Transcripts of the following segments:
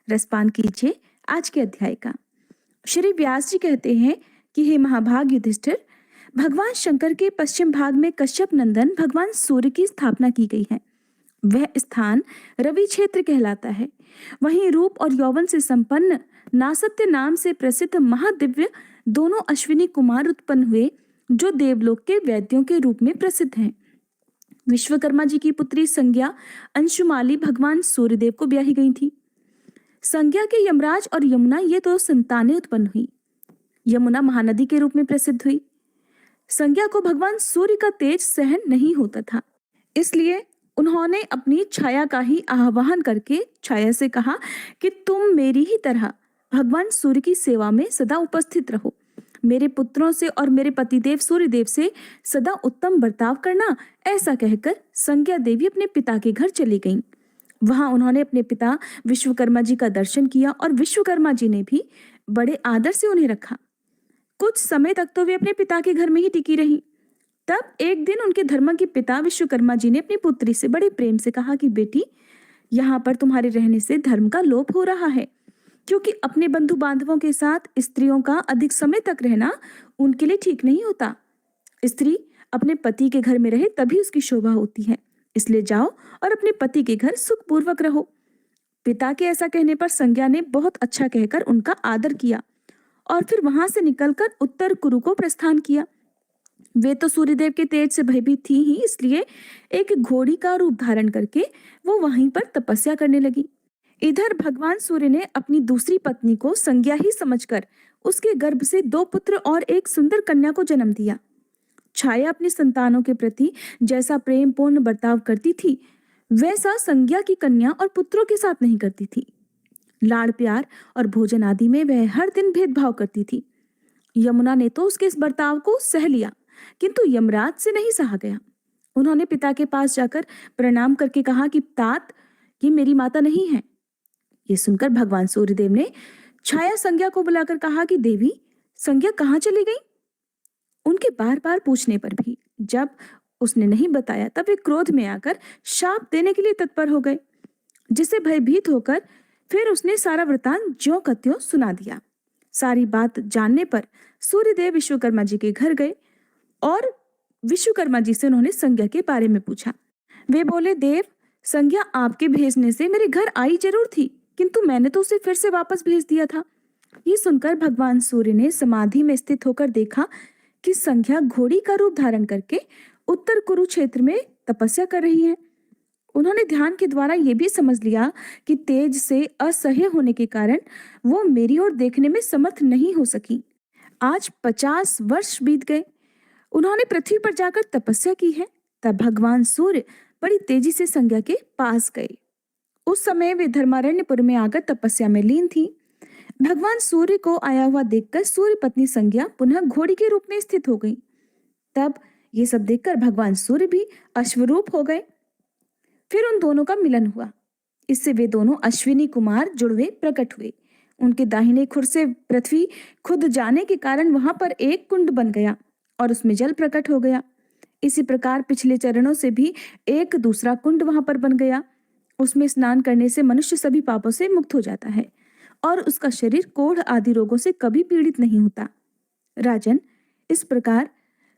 रसपान कीजिए आज के अध्याय का। श्री व्यास जी कहते हैं कि हे महाभाग युधिष्ठिर, भगवान शंकर के पश्चिम भाग में कश्यप नंदन भगवान सूर्य की स्थापना की गई है। वह स्थान रवि क्षेत्र कहलाता है। वहीं रूप और यौवन से संपन्न नासत्य नाम से प्रसिद्ध महादिव्य दोनों अश्विनी कुमार उत्पन्न हुए, जो देवलोक के वैद्यों के रूप में प्रसिद्ध हैं। विश्वकर्मा जी की पुत्री संज्ञा अंशुमाली भगवान सूर्यदेव को ब्याही गई थी। संज्ञा के यमराज और यमुना ये दो संतानें उत्पन्न हुई। यमुना महानदी के रूप में प्रसिद्ध हुई। संज्ञा को भगवान सूर्य का तेज सहन नहीं होता था, इसलिए उन्होंने अपनी छाया का ही आह्वान करके छाया से कहा कि तुम मेरी ही तरह भगवान सूर्य की सेवा में सदा उपस्थित रहो। मेरे पुत्रों से और मेरे पतिदेव सूर्यदेव से सदा उत्तम बर्ताव करना। ऐसा कहकर संज्ञा देवी अपने पिता के घर चली गईं। वहां उन्होंने अपने पिता विश्वकर्मा जी का दर्शन किया और विश्वकर्मा जी ने भी बड़े आदर से उन्हें रखा। कुछ समय तक तो वे अपने पिता के घर में ही टिकी रहीं। तब एक दिन उनके धर्म के पिता विश्वकर्मा जी ने अपनी पुत्री से बड़े प्रेम से कहा कि बेटी, यहाँ पर तुम्हारे रहने से धर्म का लोप हो रहा है, क्योंकि अपने बंधु बांधवों के साथ स्त्रियों का अधिक समय तक रहना उनके लिए ठीक नहीं होता। स्त्री अपने पति के घर में रहे तभी उसकी शोभा होती है, इसलिए जाओ और अपने पति के घर सुखपूर्वक रहो। पिता के ऐसा कहने पर संज्ञा ने बहुत अच्छा कहकर उनका आदर किया और फिर वहां से निकलकर उत्तर कुरु को प्रस्थान किया। वे तो सूर्यदेव के तेज से भयभीत थी ही, इसलिए एक घोड़ी का रूप धारण करके वो वहीं पर तपस्या करने लगी। इधर भगवान सूर्य ने अपनी दूसरी पत्नी को संज्ञा ही समझकर उसके गर्भ से 2 पुत्र और एक सुंदर कन्या को जन्म दिया। छाया अपनी संतानों के प्रति जैसा प्रेम पूर्ण बर्ताव करती थी, वैसा संज्ञा की कन्या और पुत्रों के साथ नहीं करती थी। लाड़ प्यार और भोजन आदि में वह हर दिन भेदभाव करती थी। यमुना ने तो उसके इस बर्ताव को सह लिया, किंतु यमराज से नहीं सहा गया। उन्होंने पिता के पास जाकर प्रणाम करके कहा कि तात, ये मेरी माता नहीं है। ये सुनकर भगवान सूर्यदेव ने छाया संज्ञा को बुलाकर कहा कि देवी, संज्ञा कहाँ चली गई? उनके बार बार पूछने पर भी जब उसने नहीं बताया, तब वे क्रोध में आकर शाप देने के लिए तत्पर हो गए, जिससे भयभीत होकर फिर उसने सारा वृतांत ज्यों का त्यों सुना दिया। सारी बात जानने पर सूर्यदेव विश्वकर्मा जी के घर गए और विश्वकर्मा जी से उन्होंने संज्ञा के बारे में पूछा। वे बोले, देव, संज्ञा आपके भेजने से मेरे घर आई जरूर थी, किंतु मैंने तो उसे फिर से वापस भेज दिया था। ये सुनकर भगवान सूर्य ने समाधि में स्थित होकर देखा कि संज्ञा घोड़ी का रूप धारण करके उत्तर कुरुक्षेत्र में तपस्या कर रही है। उन्होंने ध्यान के द्वारा ये भी समझ लिया कि तेज से असह्य होने के कारण वो मेरी ओर देखने में समर्थ नहीं हो सकी। आज 50 वर्ष बीत गए। उन्होंने पृथ्वी पर जाकर तपस्या की है। तब भगवान सूर्य बड़ी तेजी से संज्ञा के पास गए। उस समय वे धर्मारण्यपुर में आकर तपस्या में लीन थी। भगवान सूर्य को आया हुआ देखकर सूर्य पत्नी संज्ञा पुनः घोड़ी के रूप में स्थित हो गई। तब ये सब देखकर भगवान सूर्य भी अश्वरूप हो गए। फिर उन दोनों का मिलन हुआ। इससे वे दोनों अश्विनी कुमार जुड़वे प्रकट हुए। उनके दाहिने खुर से पृथ्वी खुद जाने के कारण वहां पर एक कुंड बन गया और उसमें जल प्रकट हो गया। इसी प्रकार पिछले चरणों से भी एक दूसरा कुंड वहां पर बन गया। उसमें स्नान करने से मनुष्य सभी पापों से मुक्त हो जाता है और उसका शरीर कोढ़ आदि रोगों से कभी पीड़ित नहीं होता। राजन, इस प्रकार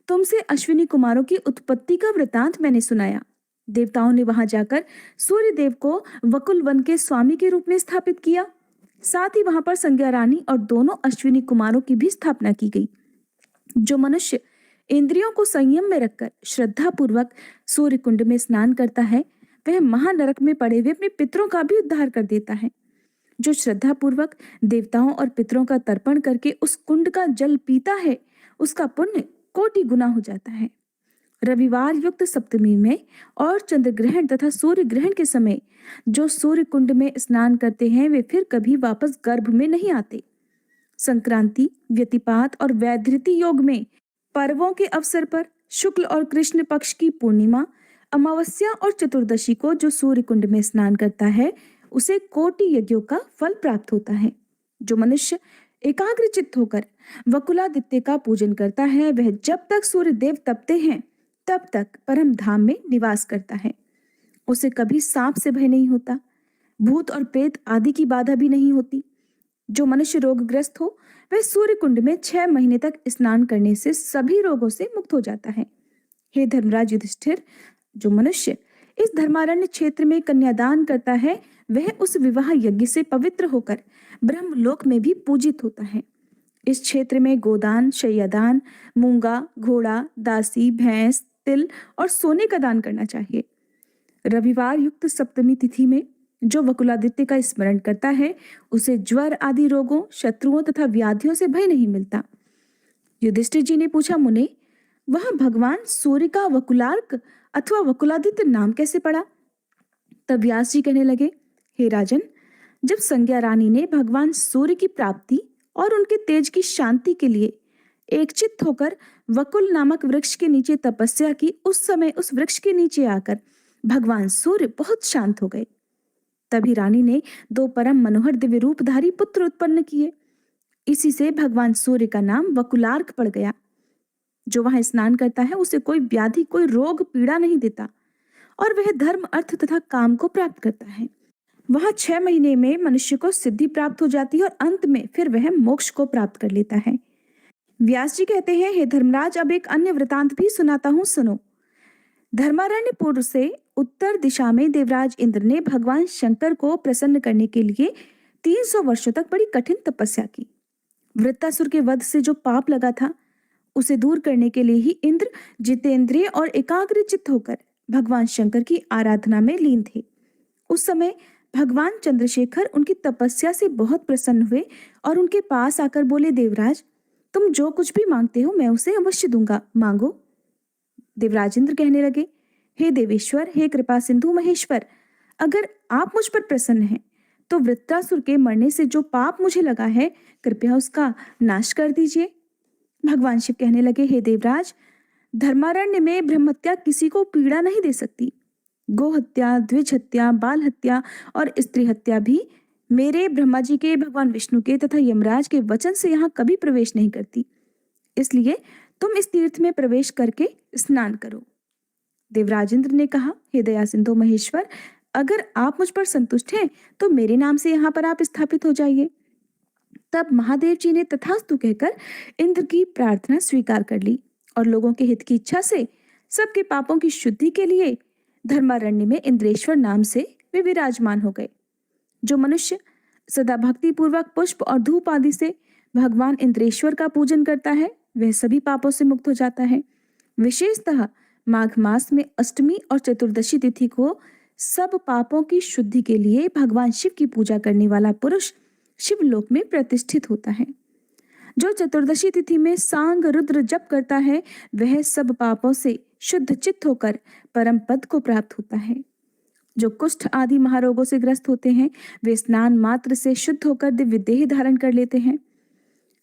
तुमसे अश्विनी कुमारों की उत्पत्ति का वृतांत मैंने सुनाया। देवताओं ने वहां जाकर सूर्य देव को वकुल वन के स्वामी के रूप में स्थापित किया। साथ ही वहां पर संज्ञा रानी और दोनों अश्विनी कुमारों की भी स्थापना की गई। जो मनुष्य इंद्रियों को संयम में रखकर श्रद्धा पूर्वक सूर्य कुंड में स्नान करता है, वह महानरक में पड़े हुए अपने पितरों का भी उद्धार कर देता है। जो श्रद्धा पूर्वक देवताओं और पितरों का तर्पण करके उस कुंड का जल पीता है, उसका पुण्य कोटि गुना हो जाता है। रविवार युक्त सप्तमी में और चंद्र ग्रहण तथा सूर्य ग्रहण के समय जो सूर्य कुंड में स्नान करते हैं, वे फिर कभी वापस गर्भ में नहीं आते। संक्रांति, व्यतिपात और वैधृति योग में पर्वों के अवसर पर शुक्ल और कृष्ण पक्ष की पूर्णिमा, अमावस्या और चतुर्दशी को जो सूर्य कुंड में स्नान करता है, उसे कोटि यज्ञों का फल प्राप्त होता है। जो मनुष्य एकाग्रचित्त होकर वकुलादित्य का पूजन करता है, वह जब तक सूर्य देव तपते हैं तब तक परम धाम में निवास करता है। उसे कभी सांप से भय नहीं होता। भूत और प्रेत आदि की बाधा भी नहीं होती। जो मनुष्य रोगग्रस्त हो वह सूर्य कुंड में 6 महीने तक स्नान करने से सभी रोगों से मुक्त हो जाता है। हे धर्मराज युधिष्ठिर, जो मनुष्य इस धर्मारण्य क्षेत्र में कन्यादान करता है वह उस विवाह यज्ञ से पवित्र होकर ब्रह्मलोक में भी पूजित होता है। इस क्षेत्र में गोदान, शय्यादान, मूंगा, घोड़ा, दासी, भैंस, तिल और सोने का दान करना चाहिए। रविवार युक्त सप्तमी तिथि में जो वकुलादित्य का स्मरण करता है उसे ज्वर आदि रोगों, शत्रुओं तथा व्याधियों से भय नहीं मिलता। युधिष्ठिर जी ने पूछा, मुने, वह भगवान सूर्य का वकुलार्क अथवा वकुलादित्य नाम कैसे पड़ा? तब व्यास जी कहने लगे, हे राजन, जब संज्ञा रानी ने भगवान सूर्य की प्राप्ति और उनके तेज की शांति के लिए एकचित्त होकर वकुल नामक वृक्ष के नीचे तपस्या की, उस समय उस वृक्ष के नीचे आकर भगवान सूर्य बहुत शांत हो गए। तभी रानी ने 2 परम मनोहर दिव्य रूपधारी पुत्र उत्पन्न किए। इसी से भगवान सूर्य का नाम वकुलार्क पड़ गया। जो वहां स्नान करता है उसे कोई व्याधि, कोई रोग पीड़ा नहीं देता और वह धर्म, अर्थ तथा काम को प्राप्त करता है। वहां 6 महीने में मनुष्य को सिद्धि प्राप्त हो जाती है और अंत में फिर वह मोक्ष को प्राप्त कर लेता है। व्यास जी कहते हैं, हे धर्मराज, अब एक अन्य वृतांत भी सुनाता हूँ, सुनो। धर्मारण्यपुर से उत्तर दिशा में देवराज इंद्र ने भगवान शंकर को प्रसन्न करने के लिए 300 वर्षों तक बड़ी कठिन तपस्या की। वृत्तासुर के वध से जो पाप लगा था उसे दूर करने के लिए ही इंद्र जितेंद्रिय और एकाग्रचित्त होकर भगवान शंकर की आराधना में लीन थे। उस समय भगवान चंद्रशेखर उनकी तपस्या से बहुत प्रसन्न हुए और उनके पास आकर बोले, देवराज, तुम जो कुछ भी मांगते हो मैं उसे अवश्य दूंगा, मांगो। देवराज इंद्र कहने लगे, हे देवेश्वर, हे कृपा सिंधु महेश्वर, अगर आप मुझ पर प्रसन्न हैं तो वृत्रासुर के मरने से जो पाप मुझे लगा है कृपया उसका नाश कर दीजिए। भगवान शिव कहने लगे, हे देवराज, धर्मारण्य में ब्रह्महत्या किसी को पीड़ा नहीं दे सकती। गो हत्या, द्विज हत्या, बाल हत्या और स्त्री हत्या भी मेरे, ब्रह्मा जी के, भगवान विष्णु के तथा यमराज के वचन से यहाँ कभी प्रवेश नहीं करती। इसलिए तुम इस तीर्थ में प्रवेश करके स्नान करो। देवराज इंद्र ने कहा, हे दया सिंधु महेश्वर, अगर आप मुझ पर संतुष्ट हैं तो मेरे नाम से यहाँ पर आप स्थापित हो जाइए। तब महादेव जी ने तथास्तु कहकर इंद्र की प्रार्थना स्वीकार कर ली और लोगों के हित की इच्छा से सबके पापों की शुद्धि के लिए धर्मारण्य में इंद्रेश्वर नाम से वे विराजमान हो गए। जो मनुष्य सदा भक्ति पूर्वक पुष्प और धूप आदि से भगवान इंद्रेश्वर का पूजन करता है वह सभी पापों से मुक्त हो जाता है। विशेषतः माघ मास में अष्टमी और चतुर्दशी तिथि को सब पापों की शुद्धि के लिए भगवान शिव की पूजा करने वाला पुरुष शिवलोक में प्रतिष्ठित होता है। जो चतुर्दशी तिथि में सांग रुद्र जप करता है वह सब पापों से शुद्ध चित्त होकर परम पद को प्राप्त होता है। जो कुष्ठ आदि महारोगों से ग्रस्त होते हैं वे स्नान मात्र से शुद्ध होकर दिव्य देह धारण कर लेते हैं।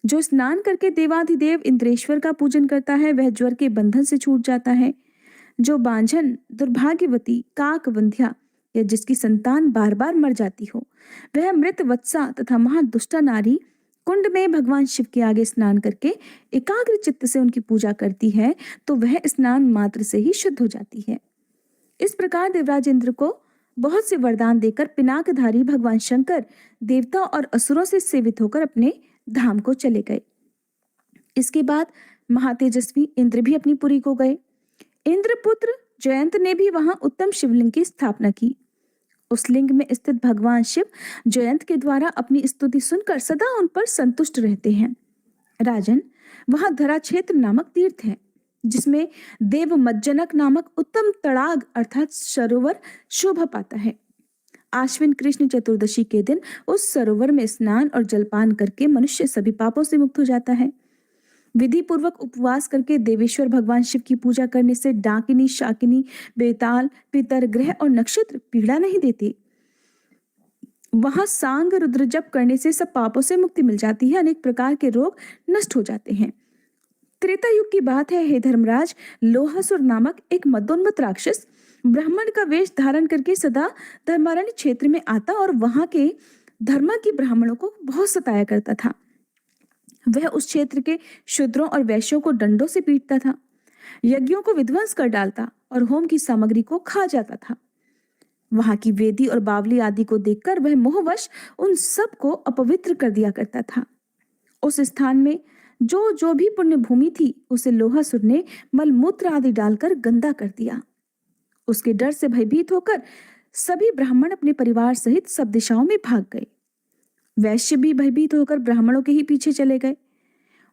जो स्नान करके देवाधिदेव इंद्रेश्वर का पूजन करता है वह ज्वर के बंधन से छूट जाता है। जो बांझन, दुर्भाग्यवती, काकवंध्या या जिसकी संतान बार बार मर जाती हो वह मृत वत्सा तथा महादुष्टा नारी कुंड में भगवान शिव के आगे स्नान करके एकाग्र चित्त से उनकी पूजा करती है तो वह स्नान मात्र से ही शुद्ध हो जाती है। इस प्रकार देवराज इंद्र को बहुत से वरदान देकर पिनाकधारी भगवान शंकर देवता और असुरों से सेवित होकर अपने धाम को चले गए। इसके बाद महातेजस्वी इंद्र भी अपनी पुरी को गए। इंद्रपुत्र जयंत ने भी वहां उत्तम शिवलिंग की स्थापना की। उस लिंग में स्थित भगवान शिव जयंत के द्वारा अपनी स्तुति सुनकर सदा उन पर संतुष्ट रहते हैं। राजन, वहां धरा क्षेत्र नामक तीर्थ है जिसमें देवमज्जनक नामक उत्तम तड़ाग अर्थात सरोवर शोभा पाता है। आश्विन कृष्ण चतुर्दशी के दिन उस सरोवर में स्नान और जलपान करके मनुष्य सभी पापों से मुक्त हो जाता है। विधि पूर्वक उपवास करके देवेश्वर भगवान शिव की पूजा करने से डाकिनी, शाकिनी, बेताल, पितर, ग्रह और नक्षत्र पीड़ा नहीं देते। वहां सांग रुद्र जप करने से सब पापों से मुक्ति मिल जाती है, अनेक प्रकार के रोग नष्ट हो जाते हैं। त्रेता युग की बात है, हे धर्मराज, लोहासुर नामक एक मदोन्मत्त राक्षस ब्राह्मण का वेश धारण करके सदा धर्मारण्य क्षेत्र में आता और वहां के धर्मा के ब्राह्मणों को बहुत सताया करता था। वह उस क्षेत्र के शूद्रों और वैश्यों को डंडों से पीटता था, यज्ञों को विध्वंस कर डालता और होम की सामग्री को खा जाता था। वहां की वेदी और बावली आदि को देखकर वह मोहवश उन सब को अपवित्र कर दिया करता था। उस स्थान में जो जो भी पुण्य भूमि थी उसे लोहासुर ने मलमूत्र आदि डालकर गंदा कर दिया। उसके डर से भयभीत होकर सभी ब्राह्मण अपने परिवार सहित सब दिशाओं में भाग गए। वैश्य भी भयभीत होकर ब्राह्मणों के ही पीछे चले गए।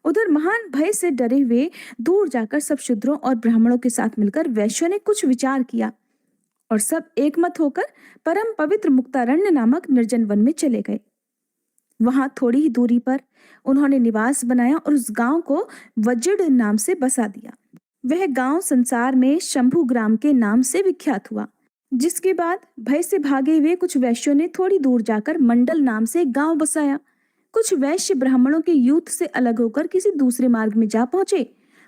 उधर महान भय से डरे हुए दूर जाकर सब शूद्रों और ब्राह्मणों के साथ मिलकर वैश्यों ने कुछ विचार किया और सब एकमत होकर परम पवित्र मुक्तारण्य नामक निर्जन वन में चले गए। वहां थोड़ी ही दूरी पर उन्होंने निवास बनाया और उस गांव को वज्र नाम से बसा दिया। वह गांव संसार में शंभु ग्राम के नाम से विख्यात हुआ। जिसके बाद भय से भागे हुए कुछ वैश्यों ने थोड़ी दूर जाकर मंडल नाम से एक गांव बसाया। कुछ वैश्य ब्राह्मणों के युद्ध से अलग होकर किसी दूसरे मार्ग में जा पहुंचे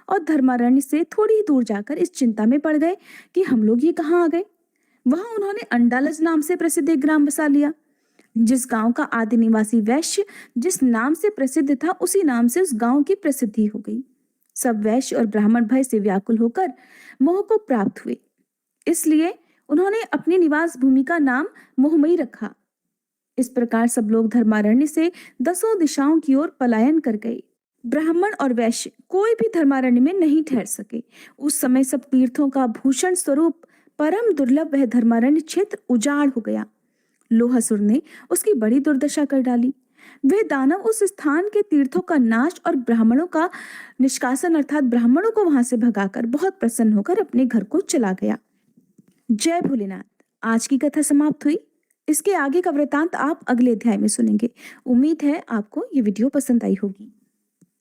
और धर्मारण्य से थोड़ी ही दूर जाकर इस चिंता में पड़ गए कि हम लोग ये कहाँ आ गए। वहां उन्होंने अंडालज नाम से प्रसिद्ध एक ग्राम बसा लिया। जिस गांव का आदि निवासी वैश्य जिस नाम से प्रसिद्ध था उसी नाम से उस गांव की प्रसिद्धि हो गई। सब वैश्य और ब्राह्मण भय से व्याकुल होकर मोह को प्राप्त हुए, इसलिए उन्होंने अपनी निवास भूमि का नाम मोहमयी रखा। इस प्रकार सब लोग धर्मारण्य से 10 दिशाओं की ओर पलायन कर गए। ब्राह्मण और वैश्य कोई भी धर्मारण्य में नहीं ठहर सके। उस समय सब तीर्थों का भूषण स्वरूप परम दुर्लभ वह धर्मारण्य क्षेत्र उजाड़ हो गया। लोहासुर ने उसकी बड़ी दुर्दशा कर डाली। वह दानव उस स्थान के तीर्थों का नाश और ब्राह्मणों का निष्कासन अर्थात ब्राह्मणों को वहां से भगाकर बहुत प्रसन्न होकर अपने घर को चला गया। जय भोलेनाथ। आज की कथा समाप्त हुई। इसके आगे का वृतांत आप अगले अध्याय में सुनेंगे। उम्मीद है आपको ये वीडियो पसंद आई होगी।